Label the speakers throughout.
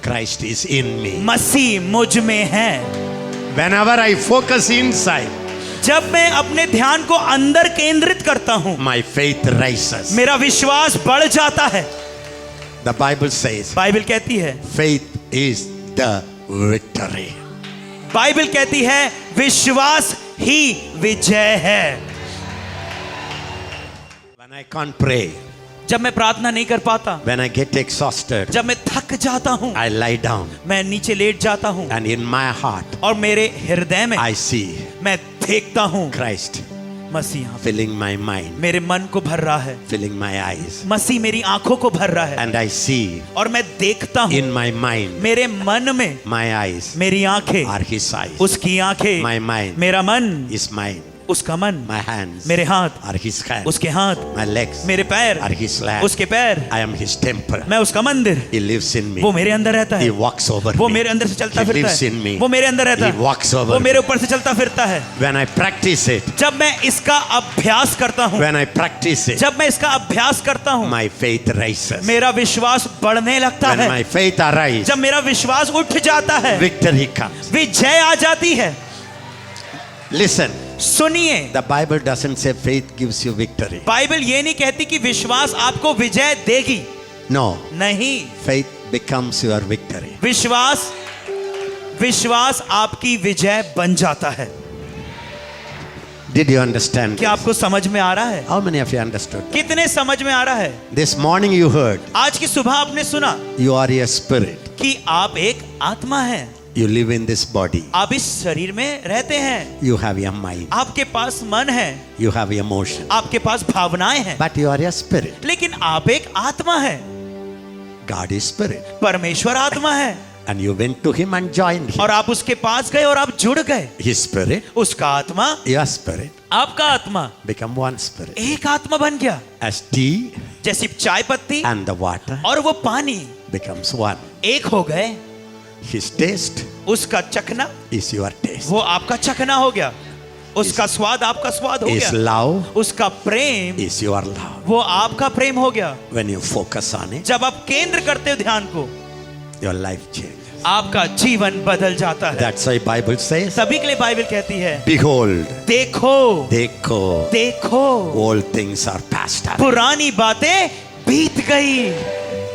Speaker 1: Christ is in me.
Speaker 2: मसीह मुझ में है।
Speaker 1: Whenever I focus inside,
Speaker 2: जब मैं अपने ध्यान को अंदर केंद्रित करता हूँ,
Speaker 1: my faith rises.
Speaker 2: मेरा विश्वास बढ़ जाता है।
Speaker 1: The Bible says,
Speaker 2: बाइबल कहती है,
Speaker 1: faith is the victory.
Speaker 2: Bible कहती है विश्वास ही विजय है।
Speaker 1: When I can't pray,
Speaker 2: जब मैं प्रार्थना नहीं कर पाता,
Speaker 1: when I get exhausted,
Speaker 2: जब मैं थक जाता हूँ,
Speaker 1: I lie down,
Speaker 2: मैं नीचे लेट जाता हूँ,
Speaker 1: and in my heart,
Speaker 2: और मेरे हृदय में
Speaker 1: I see
Speaker 2: मैं देखता हूँ
Speaker 1: Christ
Speaker 2: मसीह यहाँ पे
Speaker 1: filling my mind,
Speaker 2: मेरे मन को भर रहा है,
Speaker 1: filling my eyes,
Speaker 2: मसीह मेरी आंखों को भर रहा है,
Speaker 1: and I see
Speaker 2: और मैं देखता हूँ
Speaker 1: in my mind,
Speaker 2: मेरे मन में
Speaker 1: my eyes
Speaker 2: मेरी आंखें
Speaker 1: are His eyes,
Speaker 2: उसकी आंखें,
Speaker 1: my mind
Speaker 2: मेरा मन
Speaker 1: is mine,
Speaker 2: उसका मन,
Speaker 1: my hands
Speaker 2: मेरे हाथ
Speaker 1: are His hands,
Speaker 2: उसके हाथ,
Speaker 1: my legs
Speaker 2: मेरे पैर
Speaker 1: are His legs.
Speaker 2: उसके पैर,
Speaker 1: I am His temple.
Speaker 2: मैं उसका मंदिर,
Speaker 1: He lives in me.
Speaker 2: वो मेरे अंदर रहता
Speaker 1: He
Speaker 2: है,
Speaker 1: walks over
Speaker 2: वो
Speaker 1: me.
Speaker 2: मेरे अंदर से चलता
Speaker 1: He
Speaker 2: फिरता
Speaker 1: lives in me.
Speaker 2: है, वो मेरे अंदर रहता
Speaker 1: He
Speaker 2: है,
Speaker 1: walks over
Speaker 2: वो
Speaker 1: me.
Speaker 2: मेरे ऊपर से चलता फिरता है।
Speaker 1: When I practice it,
Speaker 2: जब मैं इसका अभ्यास करता हूँ,
Speaker 1: when I practice it,
Speaker 2: जब मैं इसका अभ्यास करता हूँ,
Speaker 1: my faith rises.
Speaker 2: मेरा विश्वास बढ़ने लगता
Speaker 1: When
Speaker 2: है।
Speaker 1: my faith arises,
Speaker 2: जब मेरा विश्वास उठ जाता है,
Speaker 1: victory comes.
Speaker 2: विजय आ जाती है।
Speaker 1: Listen,
Speaker 2: सुनिए,
Speaker 1: the Bible doesn't say faith gives you victory.
Speaker 2: Bible ये नहीं कहती कि विश्वास आपको विजय देगी,
Speaker 1: No,
Speaker 2: नहीं,
Speaker 1: faith becomes your victory.
Speaker 2: विश्वास आपकी विजय बन जाता है।
Speaker 1: Did you understand?
Speaker 2: क्या
Speaker 1: This?
Speaker 2: आपको समझ में आ रहा है?
Speaker 1: How many of you understood?
Speaker 2: कितने समझ में आ रहा है?
Speaker 1: This morning you heard,
Speaker 2: आज की सुबह आपने सुना
Speaker 1: you are a spirit.
Speaker 2: कि आप एक आत्मा हैं,
Speaker 1: You live in this body.
Speaker 2: आप इस शरीर में रहते हैं,
Speaker 1: You have your mind.
Speaker 2: आपके पास मन है,
Speaker 1: You have emotion.
Speaker 2: आपके पास भावनाएं हैं,
Speaker 1: But you are a spirit.
Speaker 2: लेकिन आप एक आत्मा है,
Speaker 1: God is spirit.
Speaker 2: परमेश्वर आत्मा है,
Speaker 1: And you went to Him and joined Him.
Speaker 2: और आप उसके पास गए और आप जुड़ गए।
Speaker 1: His spirit,
Speaker 2: उसका आत्मा,
Speaker 1: your spirit,
Speaker 2: आपका आत्मा
Speaker 1: become one spirit.
Speaker 2: एक आत्मा बन गया।
Speaker 1: As tea
Speaker 2: जैसी चाय पत्ती
Speaker 1: and the water
Speaker 2: और वो पानी
Speaker 1: becomes one.
Speaker 2: एक हो गए,
Speaker 1: His taste
Speaker 2: उसका चखना
Speaker 1: is your taste.
Speaker 2: वो आपका चखना हो गया, उसका स्वाद आपका स्वाद हो
Speaker 1: His
Speaker 2: गया,
Speaker 1: love
Speaker 2: उसका प्रेम
Speaker 1: is your love.
Speaker 2: वो आपका प्रेम हो गया।
Speaker 1: When you focus on it,
Speaker 2: जब आप केंद्र करते हो ध्यान को,
Speaker 1: your life changes.
Speaker 2: आपका जीवन बदल जाता है।
Speaker 1: That's why Bible says,
Speaker 2: सभी के लिए बाइबल कहती है,
Speaker 1: behold,
Speaker 2: देखो
Speaker 1: देखो,
Speaker 2: देखो
Speaker 1: all things are passed away.
Speaker 2: पुरानी बातें बीत गई।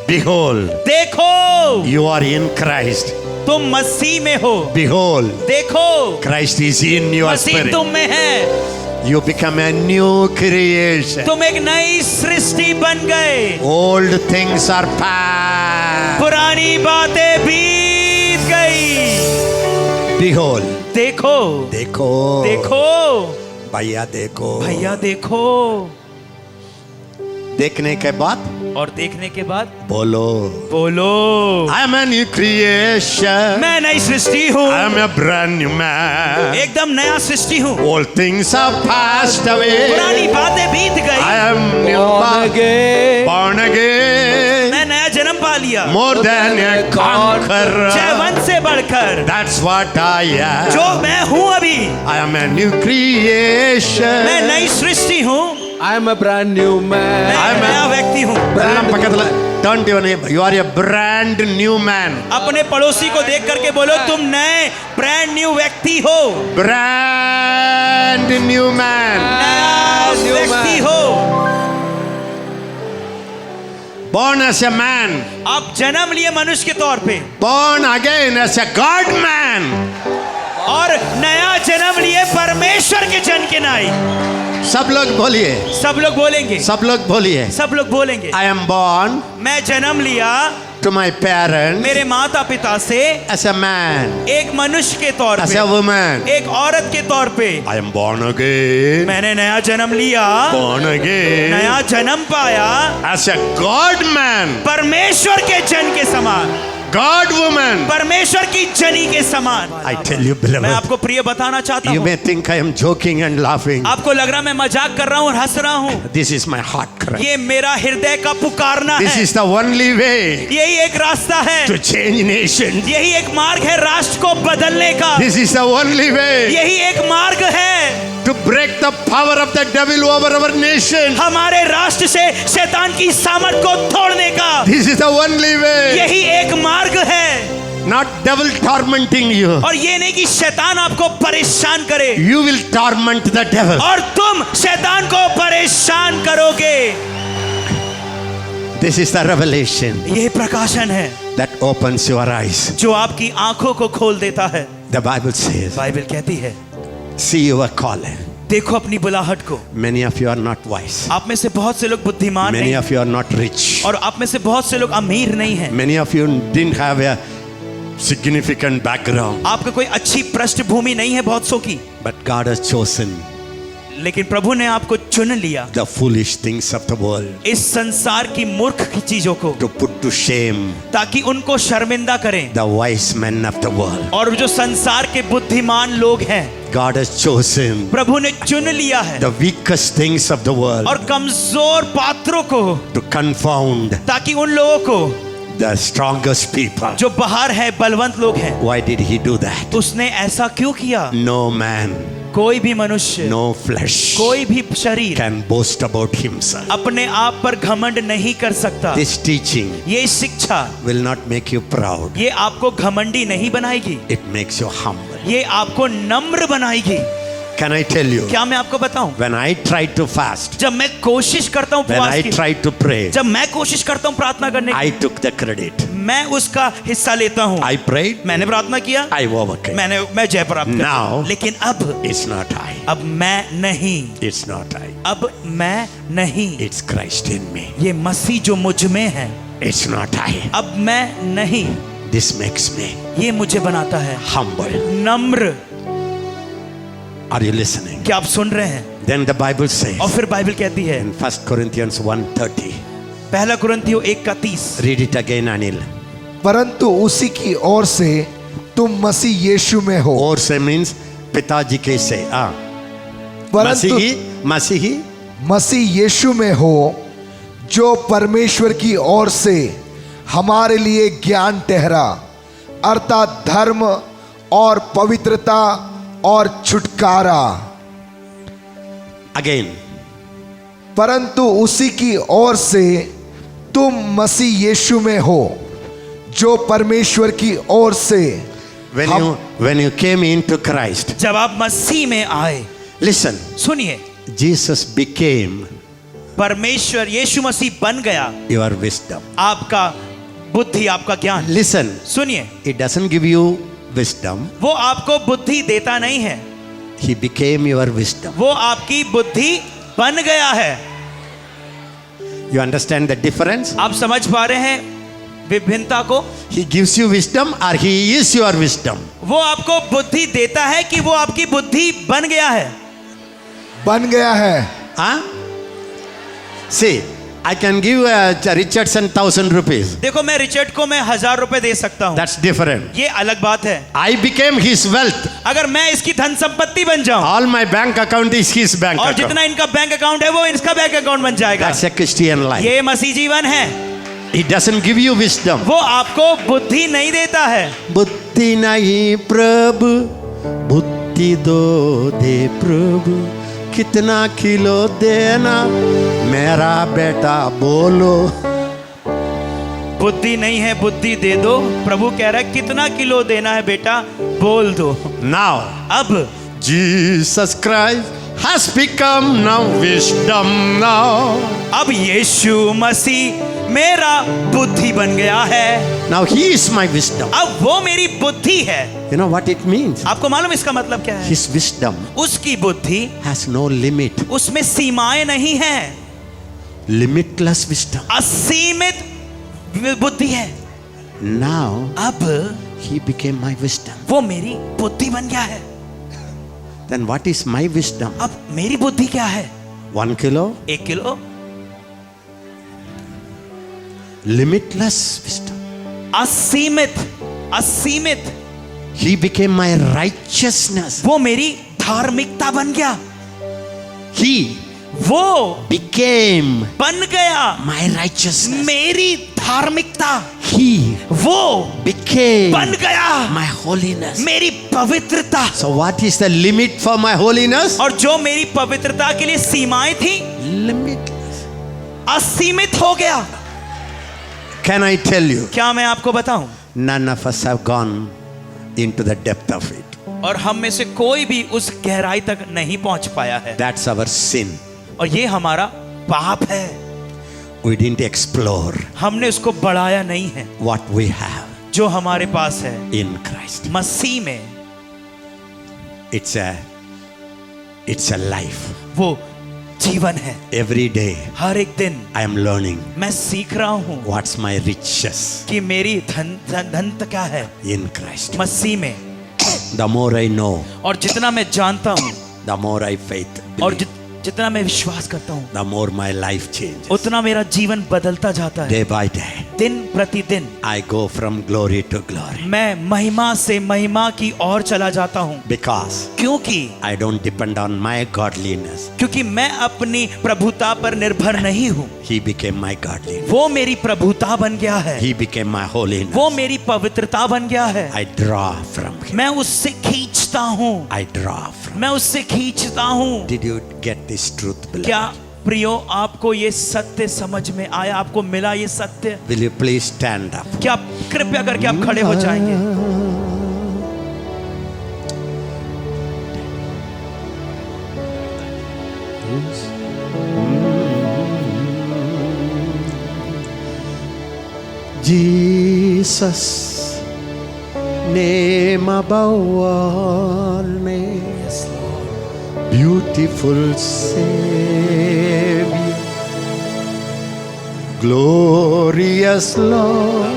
Speaker 1: Behold,
Speaker 2: देखो
Speaker 1: you are in Christ.
Speaker 2: तुम मसीह में हो।
Speaker 1: Behold,
Speaker 2: देखो
Speaker 1: Christ is in your
Speaker 2: Masih
Speaker 1: spirit.
Speaker 2: तुम में है,
Speaker 1: You become a new creation.
Speaker 2: तुम एक नई सृष्टि बन गए।
Speaker 1: Old things are past.
Speaker 2: पुरानी बातें बीत गई।
Speaker 1: Behold,
Speaker 2: देखो
Speaker 1: देखो,
Speaker 2: देखो
Speaker 1: भैया देखो,
Speaker 2: भैया देखो,
Speaker 1: देखने के बाद
Speaker 2: और देखने के बाद
Speaker 1: बोलो,
Speaker 2: बोलो,
Speaker 1: I am a new creation.
Speaker 2: मैं नई सृष्टि हूँ,
Speaker 1: I am a brand new man.
Speaker 2: एकदम नया सृष्टि हूँ।
Speaker 1: All things are passed away.
Speaker 2: पुरानी बातें बीत
Speaker 1: I
Speaker 2: गई,
Speaker 1: am new born again.
Speaker 2: मैं नया जन्म पा लिया,
Speaker 1: More than a conqueror.
Speaker 2: जयवंत से बढ़कर
Speaker 1: That's what I am.
Speaker 2: जो मैं हूँ अभी,
Speaker 1: I am a new creation.
Speaker 2: मैं नई सृष्टि हूँ,
Speaker 3: I am a brand new man.
Speaker 2: मैं एक नया व्यक्ति हूँ।
Speaker 1: एल्लम पकड़ Turn to your neighbor. You are a brand new man.
Speaker 2: अपने पड़ोसी को देख करके बोलो, तुम नए ब्रांड न्यू व्यक्ति हो,
Speaker 1: Brand new man.
Speaker 2: नया
Speaker 3: new
Speaker 2: व्यक्ति
Speaker 3: man.
Speaker 2: हो।
Speaker 1: Born as a man.
Speaker 2: आप जन्म लिए मनुष्य के तौर पे,
Speaker 1: Born again as a God man.
Speaker 2: और नया जन्म लिए परमेश्वर के जन के नाई।
Speaker 1: सब लोग बोलिए,
Speaker 2: सब लोग बोलेंगे,
Speaker 1: सब लोग बोलिए.
Speaker 2: सब लोग बोलेंगे,
Speaker 1: I am born
Speaker 2: मैं जन्म लिया
Speaker 1: to my parents
Speaker 2: मेरे माता पिता से
Speaker 1: as a man,
Speaker 2: एक मनुष्य के तौर
Speaker 1: as
Speaker 2: पे,
Speaker 1: a woman.
Speaker 2: एक औरत के तौर पे।
Speaker 1: I am born again,
Speaker 2: मैंने नया जन्म लिया,
Speaker 1: born again
Speaker 2: नया जन्म पाया,
Speaker 1: as a God man,
Speaker 2: परमेश्वर के जन के समान,
Speaker 1: God woman.
Speaker 2: परमेश्वर की जनी के समान।
Speaker 1: I tell you,
Speaker 2: मैं
Speaker 1: beloved,
Speaker 2: आपको प्रिय बताना चाहता
Speaker 1: you
Speaker 2: हूँ,
Speaker 1: may think I am joking and laughing.
Speaker 2: आपको लग रहा मैं मजाक कर रहा हूँ और हंस रहा हूँ,
Speaker 1: This is my heart cry.
Speaker 2: ये मेरा हृदय का पुकारना
Speaker 1: This
Speaker 2: है।
Speaker 1: is the only way
Speaker 2: यही एक रास्ता है,
Speaker 1: to change nations.
Speaker 2: यही एक मार्ग है राष्ट्र को बदलने का,
Speaker 1: This is the only way
Speaker 2: यही एक मार्ग है
Speaker 1: to break the power of the devil over our nation.
Speaker 2: हमारे राष्ट्र से शैतान की सामर्थ को तोड़ने का।
Speaker 1: This is the only way
Speaker 2: यही एक मार्ग मार्ग है,
Speaker 1: Not devil tormenting you.
Speaker 2: और ये नहीं कि शैतान आपको परेशान करे
Speaker 1: You will torment the devil.
Speaker 2: और तुम शैतान को परेशान करोगे।
Speaker 1: This is the revelation
Speaker 2: ये प्रकाशन है
Speaker 1: that opens your eyes.
Speaker 2: जो आपकी आंखों को खोल देता है।
Speaker 1: The Bible says,
Speaker 2: बाइबल कहती है,
Speaker 1: see your calling.
Speaker 2: देखो अपनी बुलाहट को।
Speaker 1: Many of you are not wise.
Speaker 2: आप में से बहुत से लोग बुद्धिमान
Speaker 1: Many
Speaker 2: नहीं,
Speaker 1: of you are not rich.
Speaker 2: और आप में से बहुत से लोग अमीर नहीं हैं।
Speaker 1: Many of you didn't have a significant background.
Speaker 2: आपका कोई अच्छी पृष्ठभूमि नहीं है बहुत सौ की,
Speaker 1: But God has chosen
Speaker 2: लेकिन प्रभु ने आपको चुन लिया
Speaker 1: the foolish things of the world
Speaker 2: इस संसार की मूर्ख की चीजों को,
Speaker 1: to put to shame
Speaker 2: ताकि उनको शर्मिंदा करें।
Speaker 1: the wise men of the world.
Speaker 2: और जो संसार के बुद्धिमान लोग हैं,
Speaker 1: God has chosen
Speaker 2: प्रभु ने चुन लिया है
Speaker 1: the weakest things of the world
Speaker 2: और कमजोर पात्रों को,
Speaker 1: to confound
Speaker 2: ताकि उन लोगों को
Speaker 1: the strongest people.
Speaker 2: जो बाहर है, बलवंत लोग हैं।
Speaker 1: Why did he do that?
Speaker 2: उसने ऐसा क्यों किया?
Speaker 1: No man,
Speaker 2: कोई भी मनुष्य,
Speaker 1: no flesh
Speaker 2: कोई भी शरीर
Speaker 1: can boast about himself.
Speaker 2: अपने आप पर घमंड नहीं कर सकता।
Speaker 1: This teaching
Speaker 2: ये शिक्षा
Speaker 1: will not make you proud.
Speaker 2: ये आपको घमंडी नहीं बनाएगी,
Speaker 1: It makes you humble.
Speaker 2: ये आपको नम्र बनाएगी।
Speaker 1: Can I tell you?
Speaker 2: क्या मैं आपको बताऊं?
Speaker 1: When I try to fast,
Speaker 2: जब मैं कोशिश करता हूं
Speaker 1: when
Speaker 2: उपवास
Speaker 1: I
Speaker 2: की,
Speaker 1: try to pray,
Speaker 2: जब मैं कोशिश करता हूं प्रार्थना करने की,
Speaker 1: I took the credit.
Speaker 2: मैं उसका हिस्सा लेता हूं।
Speaker 1: I prayed,
Speaker 2: मैंने प्रार्थना किया,
Speaker 1: I overcame.
Speaker 2: मैं जय प्राप्त कर।
Speaker 1: Now,
Speaker 2: लेकिन अब
Speaker 1: It's not I.
Speaker 2: अब मैं नहीं,
Speaker 1: It's not I.
Speaker 2: अब मैं नहीं,
Speaker 1: It's Christ in me.
Speaker 2: ये मसीह जो मुझ में है।
Speaker 1: It's not I.
Speaker 2: अब मैं नहीं,
Speaker 1: This makes me
Speaker 2: ये मुझे बनाता है
Speaker 1: humble.
Speaker 2: नम्र।
Speaker 1: Are you listening?
Speaker 2: क्या आप सुन रहे हैं?
Speaker 1: Then the Bible says
Speaker 2: और फिर बाइबल कहती है,
Speaker 1: in 1 Corinthians 1:30.
Speaker 2: पहला कुरिन्थियों 1:30,
Speaker 1: Read it again, Anil.
Speaker 4: परंतु उसी की ओर से तुम मसीह यीशु में हो।
Speaker 1: और से means पिताजी के से।
Speaker 4: परंतु
Speaker 1: मसीही
Speaker 4: मसीह यीशु में हो, जो परमेश्वर की ओर से हमारे लिए ज्ञान ठहरा, अर्थात धर्म और पवित्रता और छुटकारा।
Speaker 1: again.
Speaker 4: परंतु उसी की ओर से तुम मसीह यीशु में हो, जो परमेश्वर की ओर से
Speaker 1: When you came into Christ,
Speaker 2: जब आप मसीह में आए,
Speaker 1: listen,
Speaker 2: सुनिए,
Speaker 1: Jesus became
Speaker 2: परमेश्वर यीशु मसीह बन गया
Speaker 1: your wisdom.
Speaker 2: आपका बुद्धि, आपका ज्ञान।
Speaker 1: Listen,
Speaker 2: सुनिए,
Speaker 1: He doesn't give you wisdom.
Speaker 2: वो आपको बुद्धि देता नहीं है,
Speaker 1: He became your wisdom.
Speaker 2: वो आपकी बुद्धि बन गया है।
Speaker 1: You understand the difference?
Speaker 2: आप समझ पा रहे हैं विभिन्नता को?
Speaker 1: He gives you wisdom or He is your wisdom.
Speaker 2: वो आपको बुद्धि देता है कि वो आपकी बुद्धि बन गया है?
Speaker 4: बन गया है।
Speaker 1: Huh? See, I can give Richardson 1,000 rupees.
Speaker 2: देखो, मैं रिचर्ड को मैं 1000 रुपए दे सकता हूँ,
Speaker 1: That's different.
Speaker 2: ये अलग बात है।
Speaker 1: I became his wealth.
Speaker 2: अगर मैं इसकी धन संपत्ति बन जाऊं
Speaker 1: All my bank account is his bank
Speaker 2: और
Speaker 1: account.
Speaker 2: जितना इनका बैंक अकाउंट है वो इसका बैंक अकाउंट बन जाएगा।
Speaker 1: That's a Christian life.
Speaker 2: ये मसीह जीवन है।
Speaker 1: He doesn't give you wisdom.
Speaker 2: वो आपको बुद्धि नहीं देता है।
Speaker 1: बुद्धि नहीं प्रभु, बुद्धि दो दे प्रभु, कितना किलो देना मेरा बेटा बोलो।
Speaker 2: बुद्धि नहीं है, बुद्धि दे दो। प्रभु कह रहा है कितना किलो देना है बेटा, बोल दो।
Speaker 1: Now,
Speaker 2: अब
Speaker 1: Jesus Christ has become now wisdom now.
Speaker 2: अब यीशु मसीह मेरा बुद्धि बन गया है।
Speaker 1: Now he is my wisdom.
Speaker 2: अब वो मेरी बुद्धि है।
Speaker 1: You know what it means?
Speaker 2: आपको मालूम इसका मतलब क्या है?
Speaker 1: His wisdom
Speaker 2: उसकी बुद्धि,
Speaker 1: has no limit.
Speaker 2: उसमें सीमाएं नहीं है,
Speaker 1: Limitless wisdom.
Speaker 2: असीमित बुद्धि है।
Speaker 1: Now
Speaker 2: अब
Speaker 1: he became my wisdom.
Speaker 2: वो मेरी बुद्धि बन गया है।
Speaker 1: Then what is my wisdom?
Speaker 2: अब मेरी बुद्धि क्या है?
Speaker 1: 1 kilo?
Speaker 2: 1 किलो।
Speaker 1: Limitless wisdom.
Speaker 2: असीमित, असीमित।
Speaker 1: He became my righteousness.
Speaker 2: वो मेरी धार्मिकता बन गया।
Speaker 1: He
Speaker 2: वो
Speaker 1: became
Speaker 2: बन गया
Speaker 1: my righteousness.
Speaker 2: मेरी धार्मिकता।
Speaker 1: He
Speaker 2: वो
Speaker 1: became
Speaker 2: बन गया
Speaker 1: my holiness.
Speaker 2: मेरी पवित्रता।
Speaker 1: So what is the limit for my holiness?
Speaker 2: और जो मेरी पवित्रता के लिए सीमाएं थी,
Speaker 1: Limitless.
Speaker 2: असीमित हो गया।
Speaker 1: Can I tell you?
Speaker 2: क्या मैं आपको बताऊं?
Speaker 1: none of us have gone into the depth of it.
Speaker 2: और हम में से कोई भी उस गहराई तक नहीं पहुंच पाया है।
Speaker 1: That's our sin.
Speaker 2: और ये हमारा पाप है।
Speaker 1: We didn't explore
Speaker 2: हमने उसको बढ़ाया नहीं है
Speaker 1: what we have
Speaker 2: जो हमारे पास है
Speaker 1: in Christ.
Speaker 2: मसीह में।
Speaker 1: It's a life.
Speaker 2: वो जीवन है।
Speaker 1: Every day
Speaker 2: हर एक दिन
Speaker 1: I am learning
Speaker 2: मैं सीख रहा हूँ
Speaker 1: what's my riches
Speaker 2: कि मेरी धन क्या है
Speaker 1: in Christ.
Speaker 2: मसीह में।
Speaker 1: The more I know,
Speaker 2: और जितना मैं जानता हूँ
Speaker 1: the more I faith
Speaker 2: और
Speaker 1: believe,
Speaker 2: जितना मैं विश्वास करता हूँ
Speaker 1: the more my life changes.
Speaker 2: उतना मेरा जीवन बदलता जाता है।
Speaker 1: Day by day,
Speaker 2: दिन प्रतिदिन
Speaker 1: I go from glory to glory
Speaker 2: मैं महिमा से महिमा की ओर चला जाता हूँ।
Speaker 1: because
Speaker 2: क्योंकि
Speaker 1: I don't depend on my godliness.
Speaker 2: क्योंकि मैं अपनी प्रभुता पर निर्भर नहीं हूँ।
Speaker 1: He became my godliness.
Speaker 2: वो मेरी प्रभुता बन गया है।
Speaker 1: He became my holiness.
Speaker 2: वो मेरी पवित्रता बन गया है।
Speaker 1: I draw from him.
Speaker 2: मैं उससे खींचता हूँ।
Speaker 1: I draw from.
Speaker 2: मैं उससे खींचता हूँ।
Speaker 1: Did you get this truth, beloved?
Speaker 2: क्या प्रियो आपको ये सत्य समझ में आया? आपको मिला ये सत्य?
Speaker 1: Will you please stand up?
Speaker 2: क्या कृपया करके आप खड़े हो जाएंगे?
Speaker 1: Jesus, name above all names, beautiful Savior, glorious Lord,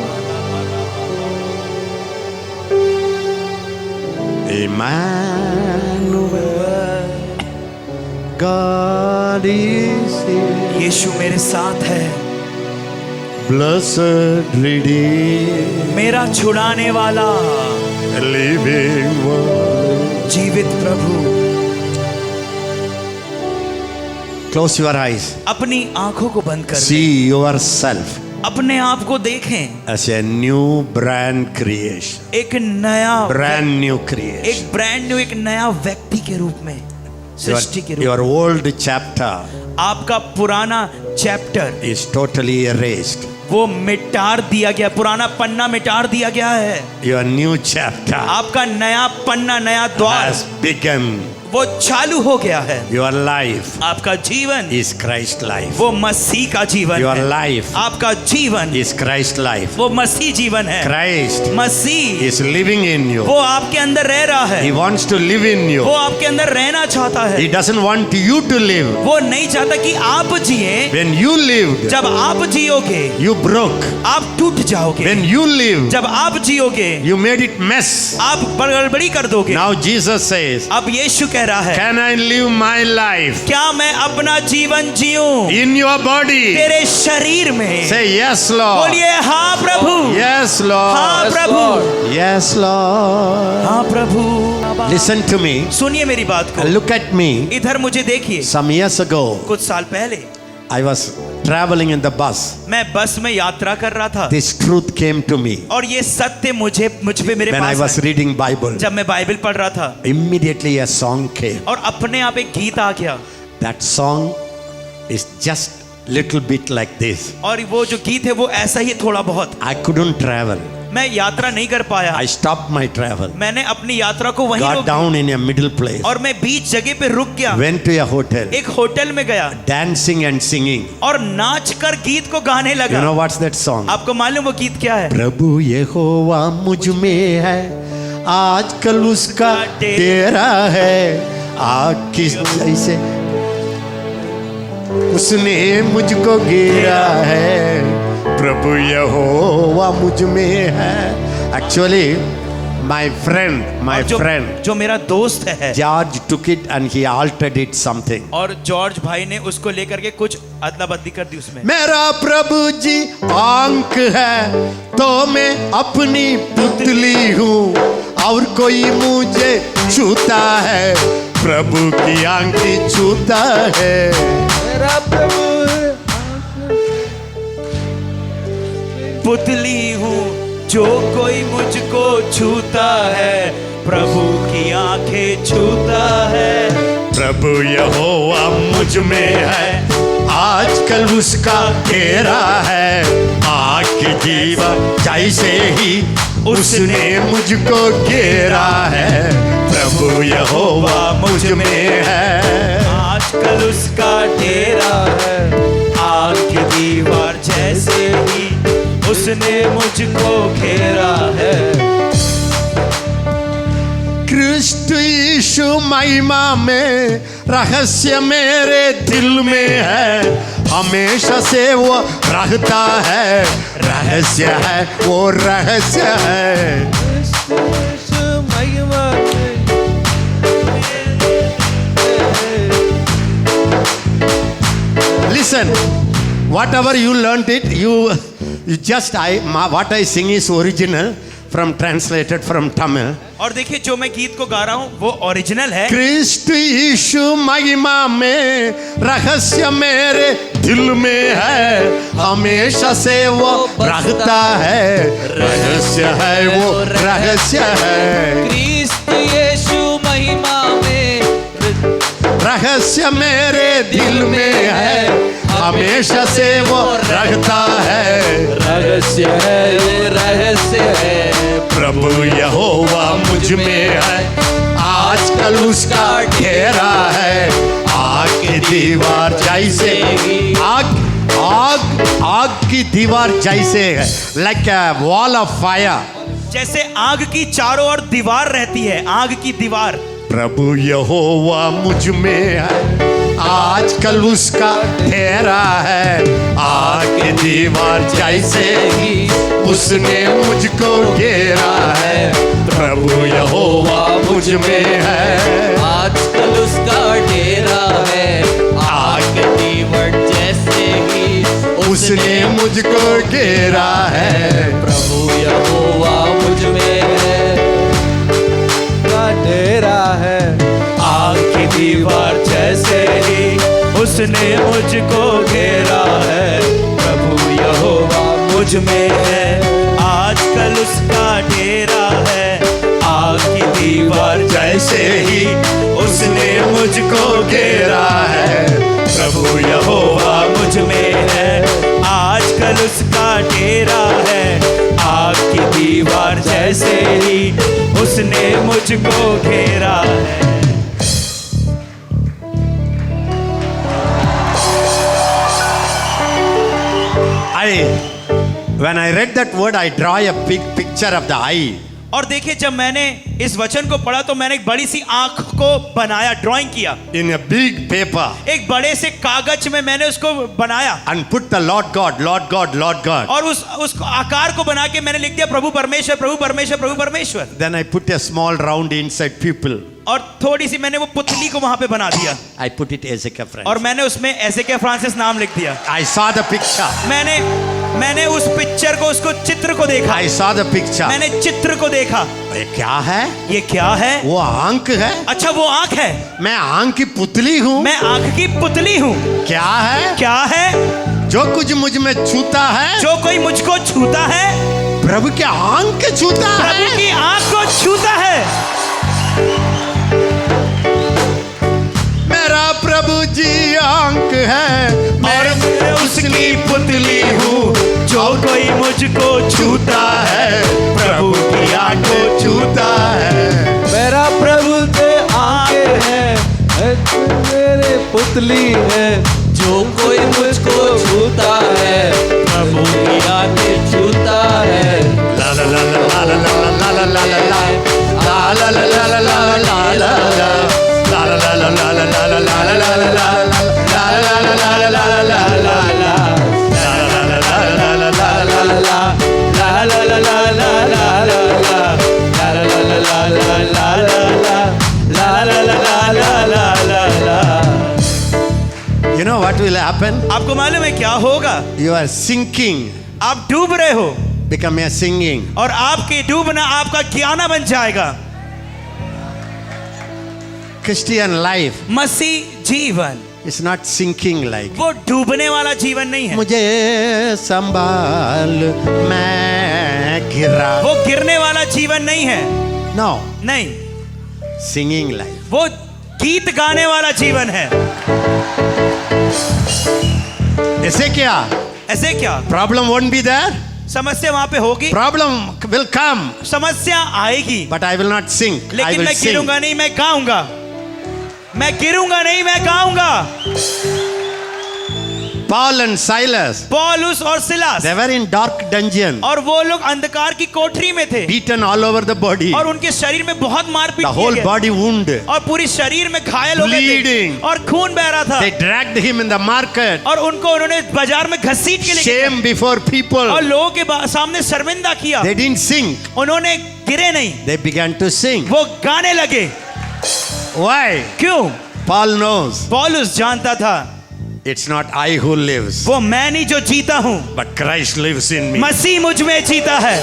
Speaker 1: Emmanuel, God is here.
Speaker 2: यीशु मेरे साथ है।
Speaker 1: Blessed Redeemer,
Speaker 2: मेरा छुड़ाने वाला,
Speaker 1: living one.
Speaker 2: जीवित प्रभु।
Speaker 1: Close your eyes.
Speaker 2: अपनी आंखों को बंद कर
Speaker 1: See yourself
Speaker 2: अपने आप को देखें
Speaker 1: as a new brand creation.
Speaker 2: एक नया
Speaker 1: Brand new creation.
Speaker 2: एक ब्रांड न्यू, एक नया व्यक्ति के रूप में, सृष्टि के रूप
Speaker 1: Your old chapter
Speaker 2: में। आपका पुराना चैप्टर
Speaker 1: is totally erased.
Speaker 2: वो मिटार दिया गया, पुराना पन्ना मिटार दिया गया है।
Speaker 1: Your new chapter
Speaker 2: आपका नया पन्ना, नया द्वार
Speaker 1: has begun.
Speaker 2: वो चालू हो गया है।
Speaker 1: Your life
Speaker 2: आपका जीवन
Speaker 1: is Christ life.
Speaker 2: वो मसीह का जीवन
Speaker 1: Your
Speaker 2: है।
Speaker 1: life
Speaker 2: आपका जीवन
Speaker 1: is Christ life.
Speaker 2: वो मसीह जीवन है।
Speaker 1: Christ
Speaker 2: Masih
Speaker 1: is living in you.
Speaker 2: वो आपके अंदर रह रहा है।
Speaker 1: He wants to live in you.
Speaker 2: वो आपके अंदर रहना चाहता है।
Speaker 1: He doesn't want you to live.
Speaker 2: वो नहीं चाहता कि आप जिए।
Speaker 1: When you lived,
Speaker 2: जब आप जियोगे
Speaker 1: you broke.
Speaker 2: आप टूट जाओगे।
Speaker 1: When you lived,
Speaker 2: जब आप जियोगे
Speaker 1: you made it mess.
Speaker 2: आप गड़बड़ी कर दोगे।
Speaker 1: Now Jesus says,
Speaker 2: अब यीशु कह रहा है,
Speaker 1: can I live my life
Speaker 2: क्या मैं अपना जीवन जीऊं
Speaker 1: in your body?
Speaker 2: तेरे शरीर में?
Speaker 1: Say yes, Lord.
Speaker 2: बोलिए हाँ प्रभु।
Speaker 1: Yes, Lord.
Speaker 2: हाँ
Speaker 3: Yes,
Speaker 2: प्रभु।
Speaker 3: Lord.
Speaker 1: Yes, Lord.
Speaker 2: हाँ प्रभु।
Speaker 1: Listen to me.
Speaker 2: सुनिए मेरी बात को।
Speaker 1: Look at me.
Speaker 2: इधर मुझे देखिए।
Speaker 1: Some years ago,
Speaker 2: कुछ साल पहले
Speaker 1: I was traveling in the bus.
Speaker 2: मैं बस में यात्रा कर रहा था
Speaker 1: This truth came to me
Speaker 2: और ये सत्य मुझ पे मेरे
Speaker 1: when I
Speaker 2: पास
Speaker 1: was
Speaker 2: आया।
Speaker 1: reading Bible.
Speaker 2: जब मैं बाइबल पढ़ रहा था
Speaker 1: Immediately a song came.
Speaker 2: और अपने आप एक गीत आ गया
Speaker 1: That song is just little bit like this.
Speaker 2: और वो जो गीत है वो ऐसा ही थोड़ा बहुत।
Speaker 1: I couldn't travel.
Speaker 2: मैं यात्रा नहीं कर पाया।
Speaker 1: I stopped my travel.
Speaker 2: मैंने अपनी यात्रा को वहीं
Speaker 1: Got
Speaker 2: रोक दिया
Speaker 1: down in a middle place.
Speaker 2: और मैं बीच जगह पे रुक गया।
Speaker 1: Went to a hotel.
Speaker 2: एक होटल में गया
Speaker 1: Dancing and singing.
Speaker 2: और नाच कर गीत को गाने
Speaker 1: You
Speaker 2: लगा।
Speaker 1: know what's that song?
Speaker 2: आपको मालूम वो गीत क्या है?
Speaker 1: प्रभु यहोवा मुझ में है, आजकल उसका डेरा है, आग किस जैसे उसने मुझको घेरा है, प्रभु यहोवा मुझ में है. Actually, my friend
Speaker 2: और जो मेरा दोस्त है
Speaker 1: George took it and he altered it something.
Speaker 2: और जॉर्ज भाई ने उसको लेकर के कुछ अदला बदली कर दी उसमें।
Speaker 1: मेरा प्रभु जी आंख है तो मैं अपनी पुतली हूँ, और कोई मुझे छूता है, प्रभु की आंख ही छूता है.
Speaker 3: मेरा प्रभु
Speaker 2: पुतली हूँ जो कोई मुझको छूता है, प्रभु की आंखें छूता है।
Speaker 1: प्रभु यहोवा मुझ में है, आजकल उसका घेरा है, आग की जीवा जैसे ही उसने मुझको घेरा है, प्रभु यहोवा मुझ में है।
Speaker 2: आजकल उसका डेरा है, आग की दीवार जैसे ही उसने मुझको घेरा है।
Speaker 1: कृष्ण यीशु महिमा में रहस्य मेरे दिल में है, हमेशा से वो रहता है, रहस्य है वो रहस्य है। Listen, whatever you learnt it, you just what I sing is original from translated from Tamil.
Speaker 2: और देखिए जो मैं गीत को गा रहा हूँ वो ओरिजिनल है।
Speaker 1: कृष्ण यीशु महिमा में रहस्य मेरे दिल में है, हमेशा से वो रहता है, रहस्य है वो रहस्य है।
Speaker 5: क्रिस्त यीशु महिमा में
Speaker 1: रहस्य मेरे दिल में है, हमेशा से वो रहता है,
Speaker 5: रहस्य है, ये रहस्य है।
Speaker 1: प्रभु यहोवा मुझ में है, आजकल उसका घेरा है, आग की दीवार जैसे, आग की दीवार जैसे है, like a wall of fire.
Speaker 2: जैसे आग की चारों ओर दीवार रहती है, आग की दीवार।
Speaker 1: प्रभु यहोवा मुझ में है, आजकल उसका घेरा है, आग की दीवार जैसे ही उसने मुझको घेरा है, प्रभु यहोवा मुझ में है।
Speaker 5: आजकल उसका डेरा है, आग की दीवार जैसे ही
Speaker 1: उसने मुझको घेरा है,
Speaker 5: प्रभु यहोवा मुझ में है।
Speaker 3: डेरा है,
Speaker 2: आग की दीवार जैसे ही उसने मुझको घेरा है, प्रभु यहोवा मुझ में है। आजकल उसका डेरा है, आग की दीवार जैसे ही उसने मुझको घेरा है, प्रभु यहोवा मुझ में है। आजकल उसका डेरा है, आग की दीवार जैसे ही उसने मुझको घेरा है।
Speaker 1: When I read that word, I draw a big picture of the eye.
Speaker 2: और देखिए जब मैंने इस वचन को पढ़ा तो मैंने एक बड़ी सी आंख को बनाया, ड्राइंग किया
Speaker 1: In a big paper
Speaker 2: एक बड़े से कागज में मैंने उसको बनाया
Speaker 1: and put the Lord God, Lord God, Lord God.
Speaker 2: और उस आकार को बना के मैंने लिख दिया प्रभु परमेश्वर, प्रभु परमेश्वर, प्रभु परमेश्वर।
Speaker 1: Then I put a small round inside people.
Speaker 2: और थोड़ी सी मैंने वो पुतली को वहां पे बना दिया
Speaker 1: I put it Ezekiel Francis.
Speaker 2: और मैंने उसमें एज़ेकियेल फ्रांसिस नाम लिख दिया।
Speaker 1: I saw the picture.
Speaker 2: मैंने उस पिक्चर को, उसको चित्र को देखा।
Speaker 1: I saw the picture.
Speaker 2: मैंने चित्र को देखा।
Speaker 1: ये क्या है?
Speaker 2: ये क्या है?
Speaker 1: वो आंख है।
Speaker 2: अच्छा वो आंख है।
Speaker 1: मैं आंख की पुतली हूँ।
Speaker 2: मैं आंख की पुतली हूँ।
Speaker 1: क्या है?
Speaker 2: क्या है?
Speaker 1: जो कुछ मुझ में छूता है,
Speaker 2: जो कोई मुझको छूता है,
Speaker 1: प्रभु की आंख छूता है।
Speaker 2: प्रभु की आंख को छूता है।
Speaker 1: मेरा प्रभु जी आंख है और मैं उसकी पुतली हूँ।
Speaker 2: जो कोई मुझको छूता है, प्रभु की आंख को छूता है।
Speaker 3: मेरा प्रभु ते आंखें हैं, मेरे पुतली है।
Speaker 5: जो कोई मुझको छूता है, प्रभु की आंखें छूता है।
Speaker 1: ला ला ला ला ला ला ला ला ला ला ला ला ला ला ला ला ला ला You know what will happen?
Speaker 2: आपको मालूम है क्या होगा?
Speaker 1: You are sinking,
Speaker 2: आप डूब रहे हो
Speaker 1: become a singing.
Speaker 2: और आपके डूबना आपका ज्ञाना बन जाएगा।
Speaker 1: Christian life
Speaker 2: मसीह जीवन
Speaker 1: is not sinking like.
Speaker 2: वो डूबने वाला जीवन नहीं है।
Speaker 1: मुझे संभाल मैं गिरा।
Speaker 2: वो गिरने वाला जीवन नहीं है।
Speaker 1: No,
Speaker 2: नहीं,
Speaker 1: singing life.
Speaker 2: वो गीत गाने वाला जीवन है।
Speaker 1: ऐसे क्या?
Speaker 2: ऐसे क्या?
Speaker 1: Problem won't be there.
Speaker 2: समस्या वहां पे होगी,
Speaker 1: problem will come,
Speaker 2: समस्या आएगी,
Speaker 1: but I will not sink. I
Speaker 2: लेकिन
Speaker 1: will
Speaker 2: मैं
Speaker 1: sing.
Speaker 2: गिरूंगा नहीं, मैं गाऊंगा। मैं गिरूंगा नहीं, मैं गाऊंगा।
Speaker 1: Paul and Silas,
Speaker 2: पौलुस और Silas,
Speaker 1: they were in dark dungeon,
Speaker 2: और वो लोग अंधकार की कोठरी में थे,
Speaker 1: beaten all over the body,
Speaker 2: और उनके शरीर में बहुत मारपीट
Speaker 1: the
Speaker 2: किए
Speaker 1: whole
Speaker 2: गए,
Speaker 1: body wound.
Speaker 2: और पूरी शरीर में घायल हो गए थे,
Speaker 1: Bleeding.
Speaker 2: और खून बह रहा था,
Speaker 1: They dragged him in the market,
Speaker 2: और उनको उन्होंने बाजार में घसीट के लेके
Speaker 1: shame before people.
Speaker 2: और लोगों के सामने शर्मिंदा किया।
Speaker 1: They didn't sink,
Speaker 2: उन्होंने गिरे नहीं,
Speaker 1: they began to sing.
Speaker 2: वो गाने लगे।
Speaker 1: Why?
Speaker 2: क्यों?
Speaker 1: Paul knows
Speaker 2: पौलुस जानता था,
Speaker 1: it's not I who lives,
Speaker 2: वो मैं नहीं जो जीता हूं,
Speaker 1: but Christ lives in me.
Speaker 2: मसीह मुझ में जीता है।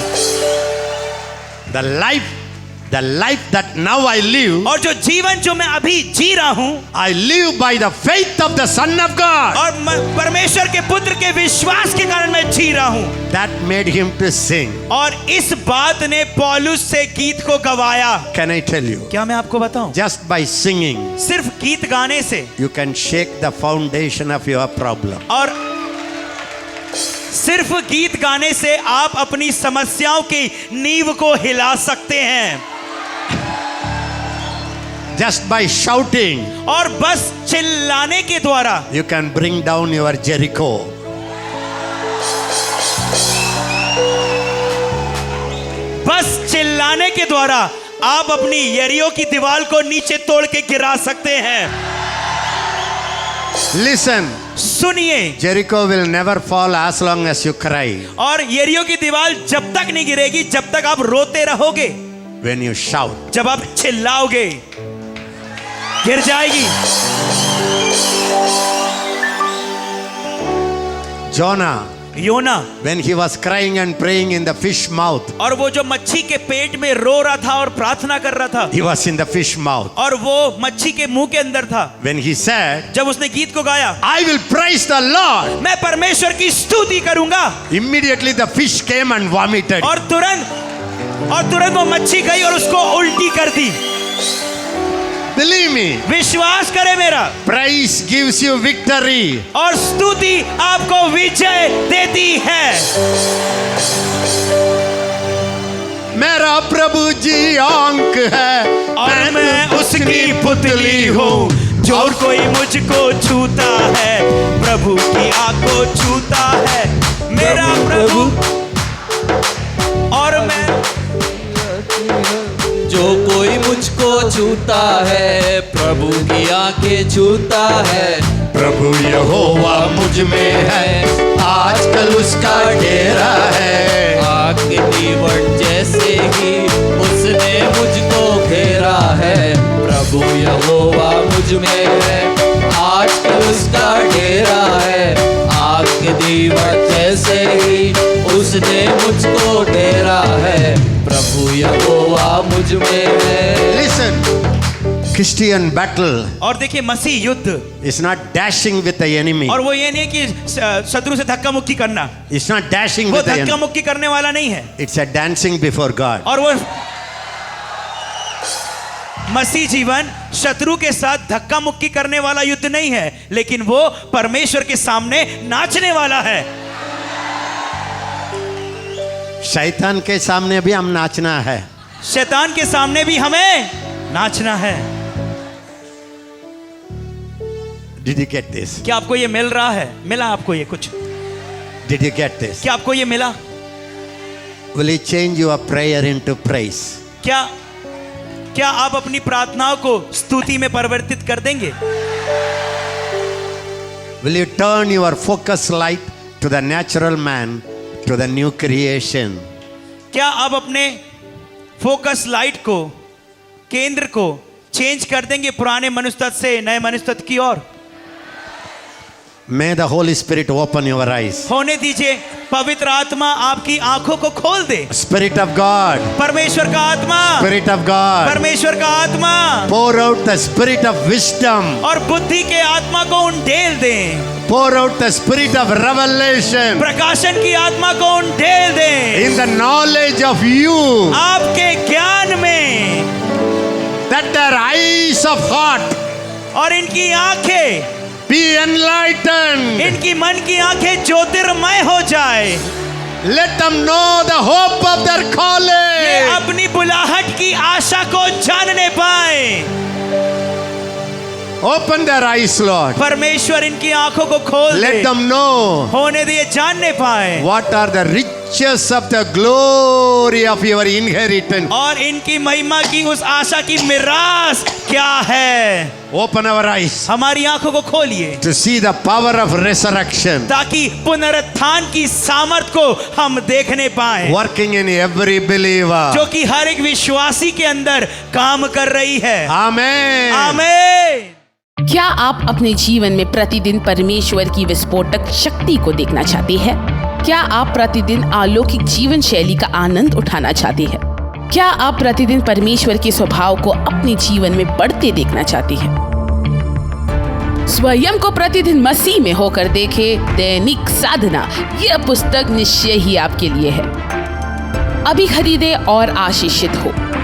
Speaker 1: The life that now I live,
Speaker 2: और जो जीवन जो मैं अभी जी रहा हूं,
Speaker 1: I live by the faith of the Son of God.
Speaker 2: और परमेश्वर के पुत्र के विश्वास के कारण मैं जी रहा हूं।
Speaker 1: That made him to sing.
Speaker 2: और इस बात ने पौलुस से गीत को गवाया।
Speaker 1: Can I tell you?
Speaker 2: क्या मैं आपको बताऊं?
Speaker 1: Just by singing,
Speaker 2: सिर्फ गीत गाने से
Speaker 1: you can shake the foundation of your problem.
Speaker 2: और सिर्फ गीत गाने से आप अपनी समस्याओं की नींव को हिला सकते हैं।
Speaker 1: Just by shouting,
Speaker 2: और बस चिल्लाने के द्वारा
Speaker 1: you can bring down your Jericho.
Speaker 2: बस चिल्लाने के द्वारा आप अपनी यरीहो की दीवार को नीचे तोड़ के गिरा सकते हैं।
Speaker 1: Listen,
Speaker 2: सुनिए,
Speaker 1: Jericho will never fall as long as you cry.
Speaker 2: और यरीहो की दीवार जब तक नहीं गिरेगी जब तक आप रोते रहोगे।
Speaker 1: When you shout,
Speaker 2: जब आप चिल्लाओगे गिर जाएगी।
Speaker 1: Jonah,
Speaker 2: योना,
Speaker 1: when he was crying and praying in the fish mouth,
Speaker 2: और वो जो मच्छी के पेट में रो रहा था और प्रार्थना कर रहा था,
Speaker 1: he was in the fish mouth.
Speaker 2: और वो मच्छी के मुंह के अंदर था,
Speaker 1: When he said,
Speaker 2: जब उसने गीत को गाया,
Speaker 1: I will praise the Lord,
Speaker 2: मैं परमेश्वर की स्तुति करूंगा,
Speaker 1: immediately the fish came and vomited.
Speaker 2: और तुरंत वो मच्छी गई और उसको उल्टी कर दी।
Speaker 1: Believe me,
Speaker 2: विश्वास करे मेरा,
Speaker 1: praise gives you victory.
Speaker 2: और स्तुति आपको विजय देती है।
Speaker 1: मेरा प्रभु जी आंक है
Speaker 2: और मैं उसकी पुतली हूँ, जो कोई मुझको छूता है प्रभु की आंख को छूता है। मेरा प्रभु और मैं,
Speaker 5: जो कोई मुझको छूता है प्रभु की आंखें छूता है।
Speaker 1: प्रभु यहोवा मुझ में है, आजकल उसका डेरा है।
Speaker 5: आग के दीवट जैसे ही उसने मुझको घेरा है। प्रभु यहोवा मुझ में है, आजकल उसका डेरा है। आग के दीवट जैसे ही उसने मुझको घेरा है। प्रभु यहोवा मुझ में है।
Speaker 1: Listen, Christian battle
Speaker 2: और देखिए मसीह युद्ध,
Speaker 1: is not dashing with the enemy.
Speaker 2: और वो ये नहीं है कि शत्रु से धक्का मुक्की करना,
Speaker 1: It's not dashing
Speaker 2: वो
Speaker 1: with the
Speaker 2: धक्का
Speaker 1: enemy.
Speaker 2: मुक्की करने वाला नहीं है।
Speaker 1: It's a dancing before God.
Speaker 2: और वो मसीह जीवन शत्रु के साथ धक्का मुक्की करने वाला युद्ध नहीं है, लेकिन वो परमेश्वर के सामने नाचने वाला है।
Speaker 1: शैतान के सामने भी हम नाचना है।
Speaker 2: शैतान के सामने भी हमें नाचना है।
Speaker 1: Did you get this?
Speaker 2: क्या आपको ये मिल रहा है? मिला आपको ये कुछ?
Speaker 1: Did you get this?
Speaker 2: क्या आपको ये मिला?
Speaker 1: Will you change your prayer into praise?
Speaker 2: क्या आप अपनी प्रार्थनाओं को स्तुति में परिवर्तित कर देंगे?
Speaker 1: Will you turn your focus light to the natural man, to the new creation?
Speaker 2: क्या आप अपने फोकस लाइट को, केंद्र को चेंज कर देंगे पुराने मनुष्य तत्व से नए मनुष्य तत्व की ओर?
Speaker 1: May the Holy Spirit open your eyes.
Speaker 2: होने दीजिए, पवित्र आत्मा आपकी आंखों को खोल दे।
Speaker 1: Spirit of God,
Speaker 2: परमेश्वर का आत्मा,
Speaker 1: Spirit of God,
Speaker 2: परमेश्वर का आत्मा,
Speaker 1: pour out the spirit of wisdom.
Speaker 2: और बुद्धि के आत्मा को उंडेल दें।
Speaker 1: Pour out the spirit of revelation
Speaker 2: प्रकाशन की आत्मा को उंडेल दें।
Speaker 1: in the knowledge of you,
Speaker 2: आपके ज्ञान में,
Speaker 1: that their eyes of heart
Speaker 2: और इनकी आंखें,
Speaker 1: be enlightened.
Speaker 2: इनकी मन की आंखें ज्योतिर्मय हो जाए।
Speaker 1: Let them know the hope of their
Speaker 2: ये
Speaker 1: calling.
Speaker 2: अपनी बुलाहट की आशा को जानने पाए।
Speaker 1: Open their eyes, Lord.
Speaker 2: परमेश्वर इनकी आंखों को खोल
Speaker 1: Let
Speaker 2: दे,
Speaker 1: them know
Speaker 2: होने दिए, जानने पाए।
Speaker 1: what are the riches of the glory of your inheritance.
Speaker 2: और इनकी महिमा की उस आशा की मिरास क्या है।
Speaker 1: Open our eyes
Speaker 2: हमारी आंखों को खोलिए
Speaker 1: to see the power of resurrection
Speaker 2: ताकि पुनरुत्थान की सामर्थ को हम देखने पाए,
Speaker 1: working in every believer.
Speaker 2: जो कि हर एक विश्वासी के अंदर काम कर रही है।
Speaker 1: Amen.
Speaker 2: आमीन।
Speaker 6: क्या आप अपने जीवन में प्रतिदिन परमेश्वर की विस्फोटक शक्ति को देखना चाहते हैं? क्या आप प्रतिदिन अलौकिक जीवन शैली का आनंद उठाना चाहते हैं? क्या आप प्रतिदिन परमेश्वर के स्वभाव को अपने जीवन में बढ़ते देखना चाहते हैं? स्वयं को प्रतिदिन मसीह में होकर देखे, दैनिक साधना, यह पुस्तक निश्चय ही आपके लिए है। अभी खरीदे और आशीषित हो।